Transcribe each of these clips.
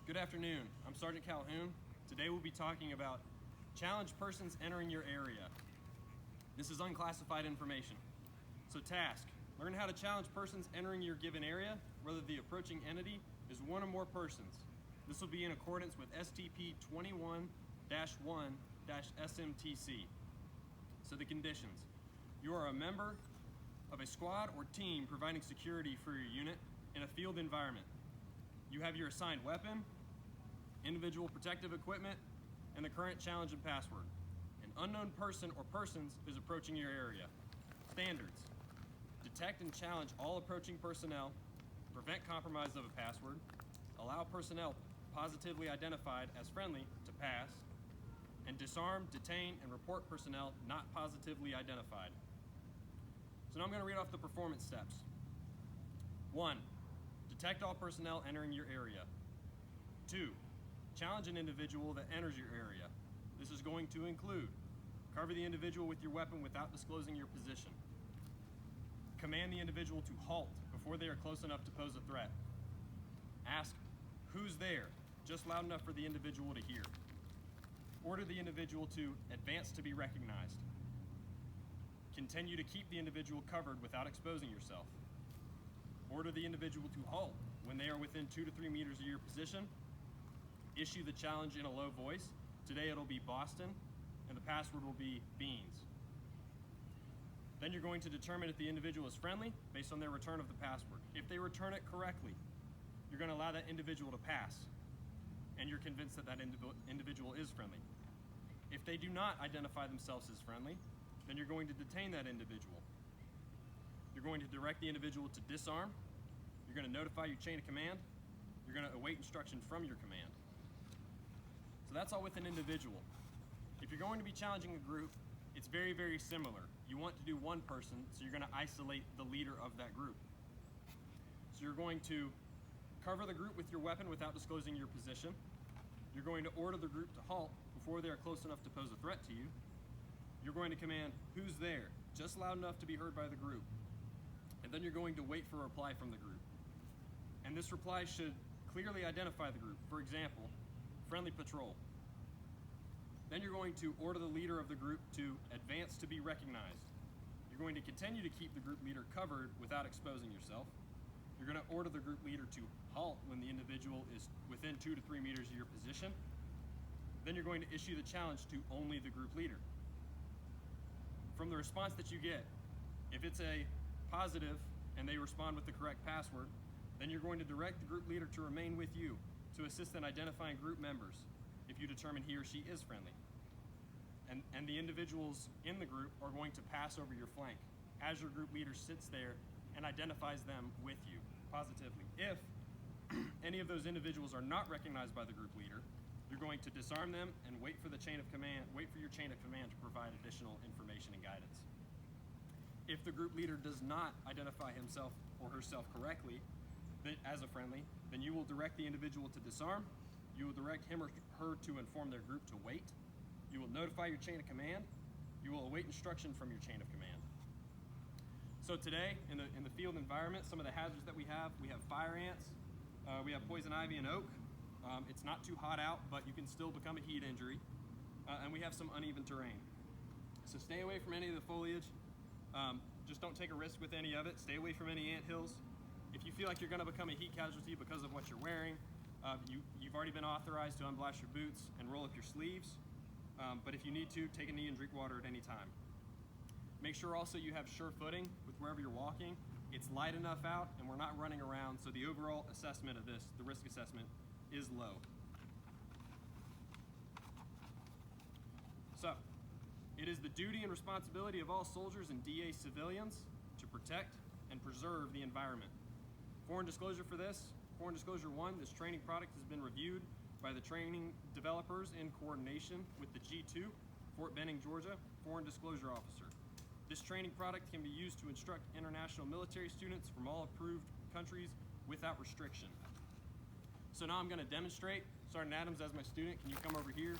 Good afternoon, I'm Sgt Calhoun. Today we'll be talking about challenged persons entering your area. This is unclassified information. So task, learn how to challenge persons entering your given area, whether the approaching entity is one or more persons. This will be in accordance with STP 21-1-SMTC. So the conditions. You are a member of a squad or team providing security for your unit in a field environment. You have your assigned weapon, individual protective equipment, and the current challenge and password. An unknown person or persons is approaching your area. Standards. Detect and challenge all approaching personnel, prevent compromise of a password, allow personnel positively identified as friendly to pass, and disarm, detain, and report personnel not positively identified. So now I'm going to read off the performance steps. 1. Detect all personnel entering your area. 2. Challenge an individual that enters your area. This is going to include cover the individual with your weapon without disclosing your position. Command the individual to halt before they are close enough to pose a threat. Ask, who's there? Just loud enough for the individual to hear. Order the individual to advance to be recognized. Continue to keep the individual covered without exposing yourself. Order the individual to halt when they are within 2 to 3 meters of your position. Issue the challenge in a low voice. Today it'll be Boston, and the password will be beans. Then you're going to determine if the individual is friendly based on their return of the password. If they return it correctly, you're going to allow that individual to pass, and you're convinced that that individual is friendly. If they do not identify themselves as friendly, then you're going to detain that individual. You're going to direct the individual to disarm. You're going to notify your chain of command. You're going to await instruction from your command. So that's all with an individual. If you're going to be challenging a group, it's very, very similar. You want to do one person, so you're going to isolate the leader of that group. So you're going to cover the group with your weapon without disclosing your position. You're going to order the group to halt before they are close enough to pose a threat to you. You're going to command, who's there? Just loud enough to be heard by the group. And then you're going to wait for a reply from the group. And this reply should clearly identify the group. For example, friendly patrol. Then you're going to order the leader of the group to advance to be recognized. You're going to continue to keep the group leader covered without exposing yourself. You're going to order the group leader to halt when the individual is within 2 to 3 meters of your position. Then you're going to issue the challenge to only the group leader. From the response that you get, if it's a positive and they respond with the correct password, then you're going to direct the group leader to remain with you to assist in identifying group members if you determine he or she is friendly. And the individuals in the group are going to pass over your flank as your group leader sits there and identifies them with you positively. If any of those individuals are not recognized by the group leader, you're going to disarm them and wait for your chain of command to provide additional information and guidance. If the group leader does not identify himself or herself correctly as a friendly, then you will direct the individual to disarm. You will direct him or her to inform their group to wait. You will notify your chain of command. You will await instruction from your chain of command. So today, in the field environment, some of the hazards that we have fire ants, we have poison ivy and oak. It's not too hot out, but you can still become a heat injury. And we have some uneven terrain. So stay away from any of the foliage. Just don't take a risk with any of it. Stay away from any ant hills. If you feel like you're going to become a heat casualty because of what you're wearing, you've already been authorized to unblast your boots and roll up your sleeves. But if you need to, take a knee and drink water at any time. Make sure also you have sure footing with wherever you're walking. It's light enough out and we're not running around, so the overall assessment of this, the risk assessment, is low. So, it is the duty and responsibility of all soldiers and DA civilians to protect and preserve the environment. Foreign disclosure for this, Foreign Disclosure 1, this training product has been reviewed by the training developers in coordination with the G2, Fort Benning, Georgia, Foreign Disclosure Officer. This training product can be used to instruct international military students from all approved countries without restriction. So now I'm going to demonstrate. Sergeant Adams, as my student, can you come over here?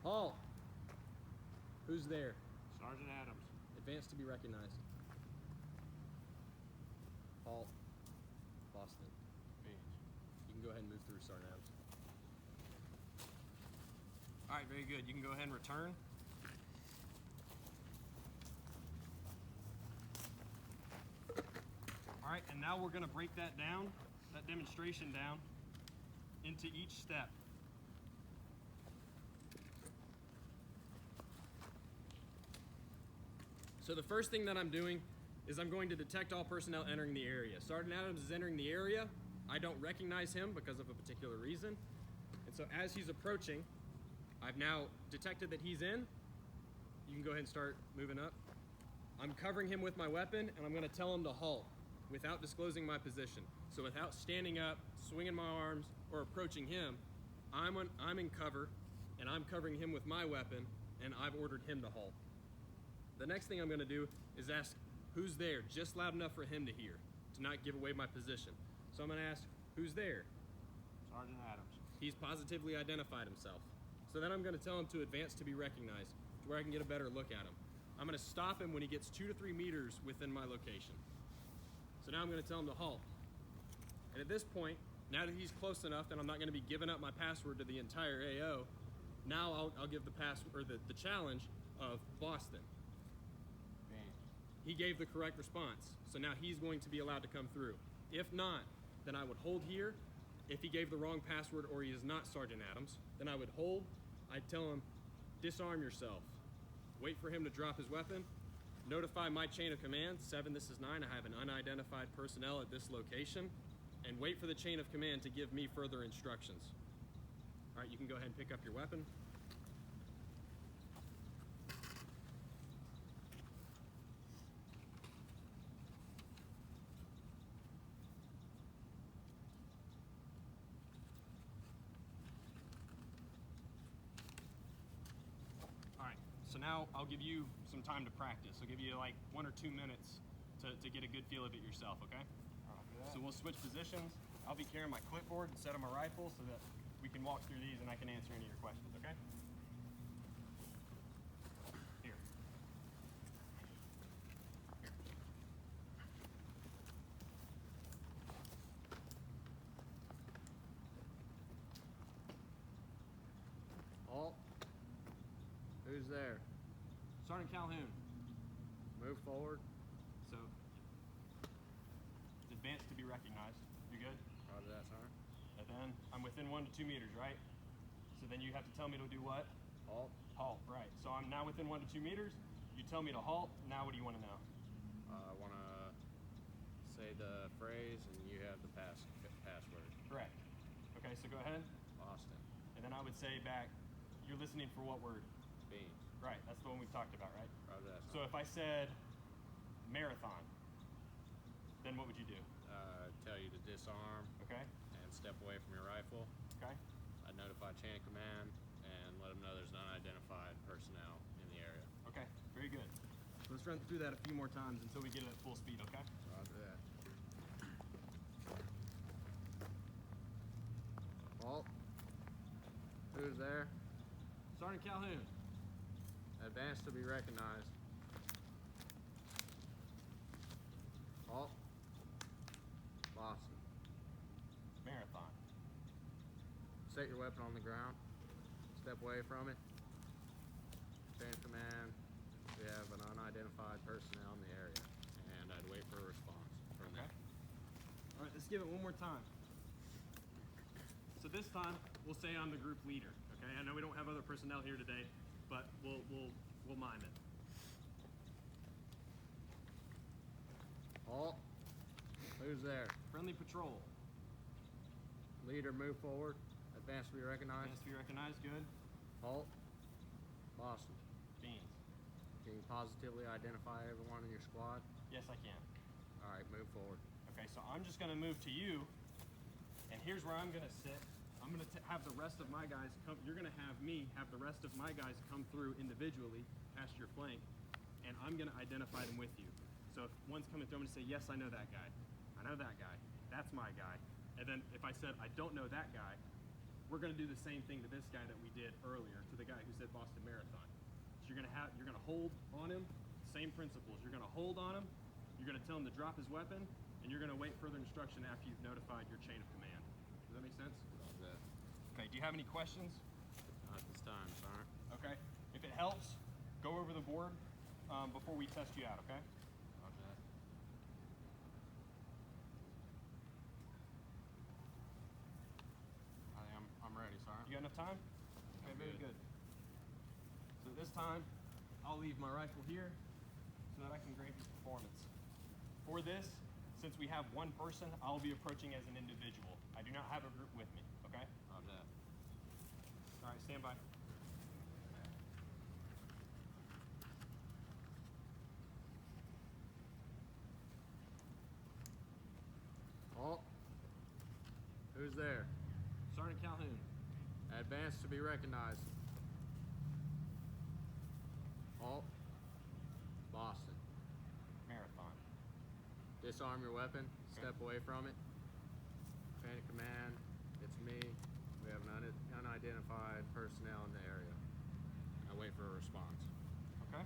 Halt. Who's there? Sergeant Adams. Advance to be recognized. Halt. Boston. Beans. You can go ahead and move through, Sergeant Adams. All right, very good. You can go ahead and return. All right, and now we're going to break that down, that demonstration down, into each step. So the first thing that I'm doing is I'm going to detect all personnel entering the area. Sergeant Adams is entering the area. I don't recognize him because of a particular reason. And so as he's approaching, I've now detected that he's in. You can go ahead and start moving up. I'm covering him with my weapon, and I'm going to tell him to halt without disclosing my position. So without standing up, swinging my arms, or approaching him, I'm in cover, and I'm covering him with my weapon, and I've ordered him to halt. The next thing I'm going to do is ask who's there, just loud enough for him to hear, to not give away my position. So I'm going to ask, who's there? Sergeant Adams. He's positively identified himself. So then I'm going to tell him to advance to be recognized, to where I can get a better look at him. I'm going to stop him when he gets 2 to 3 meters within my location. So now I'm going to tell him to halt. And at this point, now that he's close enough that I'm not going to be giving up my password to the entire AO, now I'll give the challenge of Boston. He gave the correct response, so now he's going to be allowed to come through. If not, then I would hold here. If he gave the wrong password or he is not Sergeant Adams, then I would hold. I'd tell him, disarm yourself. Wait for him to drop his weapon. Notify my chain of command, 7, this is 9, I have an unidentified personnel at this location, and wait for the chain of command to give me further instructions. All right, you can go ahead and pick up your weapon. So now I'll give you some time to practice. I'll give you like 1 or 2 minutes to get a good feel of it yourself, okay? So we'll switch positions. I'll be carrying my clipboard instead of my rifle so that we can walk through these and I can answer any of your questions, okay? Here. Halt. Who's there? Sergeant Calhoun. Move forward. So, advance to be recognized. You good? Roger that, sir. And then I'm within 1 to 2 meters, right? So then you have to tell me to do what? Halt. Halt, right. So I'm now within 1 to 2 meters. You tell me to halt. Now what do you want to know? I want to say the phrase and you have the password. Correct. Okay, so go ahead. Boston. And then I would say back, you're listening for what word? Beans. Right, that's the one we've talked about, right? Roger that, sir. So if I said marathon, then what would you do? Tell you to disarm. Okay. And step away from your rifle. Okay. I'd notify chain of command and let them know there's unidentified personnel in the area. Okay, very good. So let's run through that a few more times until we get it at full speed, okay? Roger that. Halt. Who's there? Sergeant Calhoun. Advance to be recognized. Halt. Boston. Marathon. Set your weapon on the ground. Step away from it. Chain of command. We have an unidentified personnel in the area. And I'd wait for a response from Okay. them. All right, let's give it one more time. So this time, we'll say I'm the group leader, okay? I know we don't have other personnel here today, but we'll mime it. Halt. Who's there? Friendly patrol. Leader, move forward. Advance to be recognized. Advance to be recognized, good. Halt. Boston. Beans. Can you positively identify everyone in your squad? Yes, I can. All right, move forward. Okay, so I'm just gonna move to you, and here's where I'm gonna sit. I'm gonna have the rest of my guys come, you're gonna have me have the rest of my guys come through individually past your flank, and I'm gonna identify them with you. So if one's coming through, I'm gonna say, yes, I know that guy. I know that guy. That's my guy. And then if I said, I don't know that guy, we're going to do the same thing to this guy that we did earlier, to the guy who said Boston Marathon. So you're going to hold on him, same principles. You're going to hold on him, you're going to tell him to drop his weapon, and you're going to wait further instruction after you've notified your chain of command. Does that make sense? Yeah. Okay, do you have any questions? Not this time, Sergeant. Okay, if it helps, go over the board before we test you out, okay? Okay. I'm ready, Sergeant. You got enough time? Okay, very good. So this time, I'll leave my rifle here so that I can grade your performance. For this, since we have one person, I'll be approaching as an individual. I do not have a group with me, okay? Roger. All right, stand by. Halt. Who's there? Sgt Calhoun. Advance to be recognized. Halt. Boston. Marathon. Disarm your weapon. Okay. Step away from it. Chain of command. It's me. We have an unidentified personnel in the area. I wait for a response. Okay.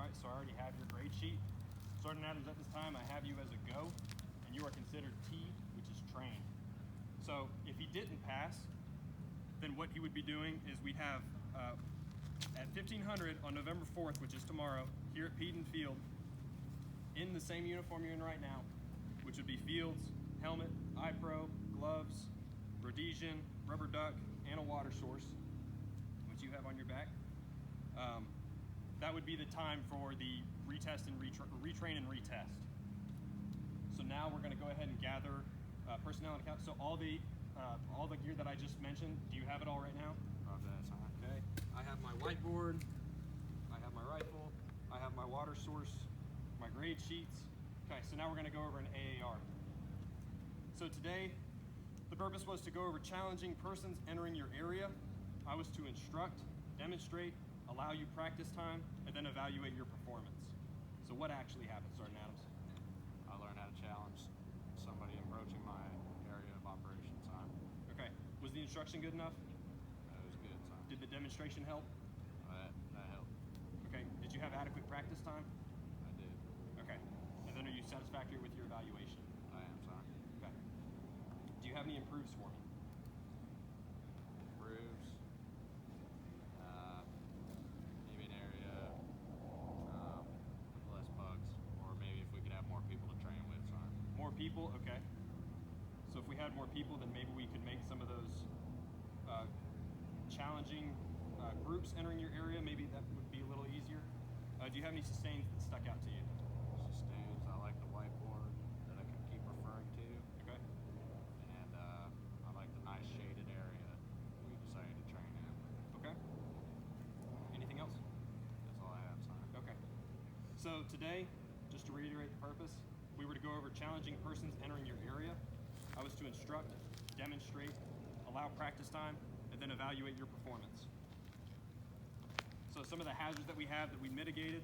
All right, so I already have your grade sheet. Sergeant Adams, at this time, I have you as a go, and you are considered T, which is trained. So if he didn't pass, then what he would be doing is we'd have at 1500 on November 4th, which is tomorrow, here at Peden Field, in the same uniform you're in right now, which would be Fields, helmet, eye pro, gloves, Rhodesian, rubber duck, and a water source, which you have on your back. That would be the time for the retest and retrain and retest. So now we're going to go ahead and gather personnel and account. So all the gear that I just mentioned, do you have it all right now? Roger that, Sergeant. Okay. I have my whiteboard. I have my rifle. I have my water source, my grade sheets. Okay, so now we're going to go over an AAR. So today, the purpose was to go over challenging persons entering your area. I was to instruct, demonstrate, allow you practice time, and then evaluate your performance. So what actually happened, Sergeant Adams? I learned how to challenge somebody approaching my area of operation, Sergeant. Okay, was the instruction good enough? That was good, Sergeant. Did the demonstration help? That helped. Okay, did you have adequate practice time? I did. Okay, and then are you satisfactory with your evaluation? I am, Sergeant. Okay. Do you have any improves for me? Improves. Maybe an area with less bugs, or maybe if we could have more people to train with, Sergeant. More people? Okay. So if we had more people, then maybe we could make some of those challenging groups entering your area. Maybe that would be a little easier. Do you have any sustains that stuck out to you? Sustains, I like the whiteboard that I can keep referring to. Okay. And I like the nice shaded area we decided to train in. Okay. Anything else? That's all I have, Sergeant. Okay. So today, just to reiterate the purpose, we were to go over challenging persons entering your area. I was to instruct, demonstrate, allow practice time, and then evaluate your performance. So some of the hazards that we have that we mitigated,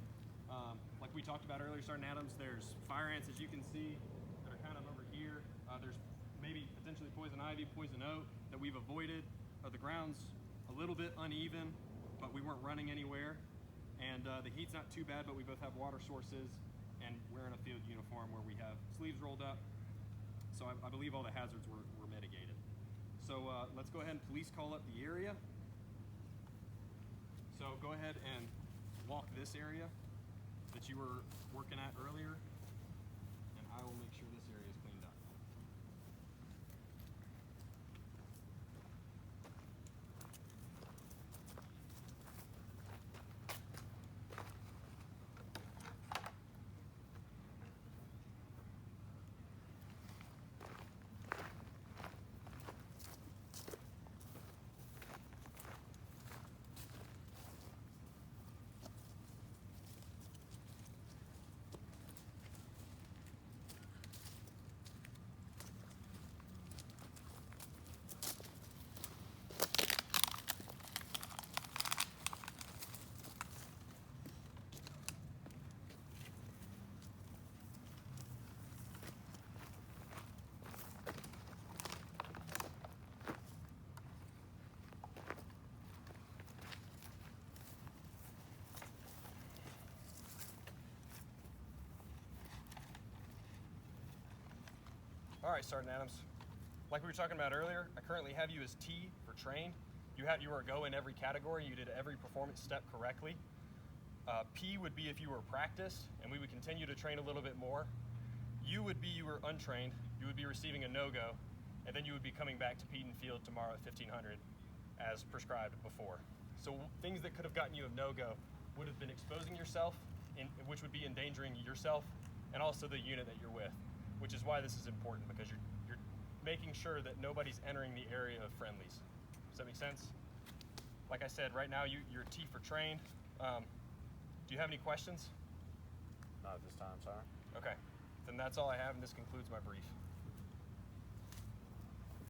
like we talked about earlier, Sergeant Adams, there's fire ants, as you can see, that are kind of over here. There's maybe potentially poison ivy, poison oak that we've avoided. The ground's a little bit uneven, but we weren't running anywhere. And the heat's not too bad, but we both have water sources, and we're in a field uniform where we have sleeves rolled up. So I believe all the hazards were mitigated. So let's go ahead and police call up the area. So go ahead and walk this area that you were working at earlier, and I will make sure this area is cleaned up. All right, Sergeant Adams. Like we were talking about earlier, I currently have you as T for trained. You were a go in every category. You did every performance step correctly. P would be if you were practiced, and we would continue to train a little bit more. U would be you were untrained. You would be receiving a no-go, and then you would be coming back to Peden Field tomorrow at 1500 as prescribed before. So things that could have gotten you a no-go would have been exposing yourself, which would be endangering yourself and also the unit that you're with, which is why this is important, because you're making sure that nobody's entering the area of friendlies. Does that make sense? Like I said, right now you're T for trained. Do you have any questions? Not at this time, sir. Okay, then that's all I have, and this concludes my brief.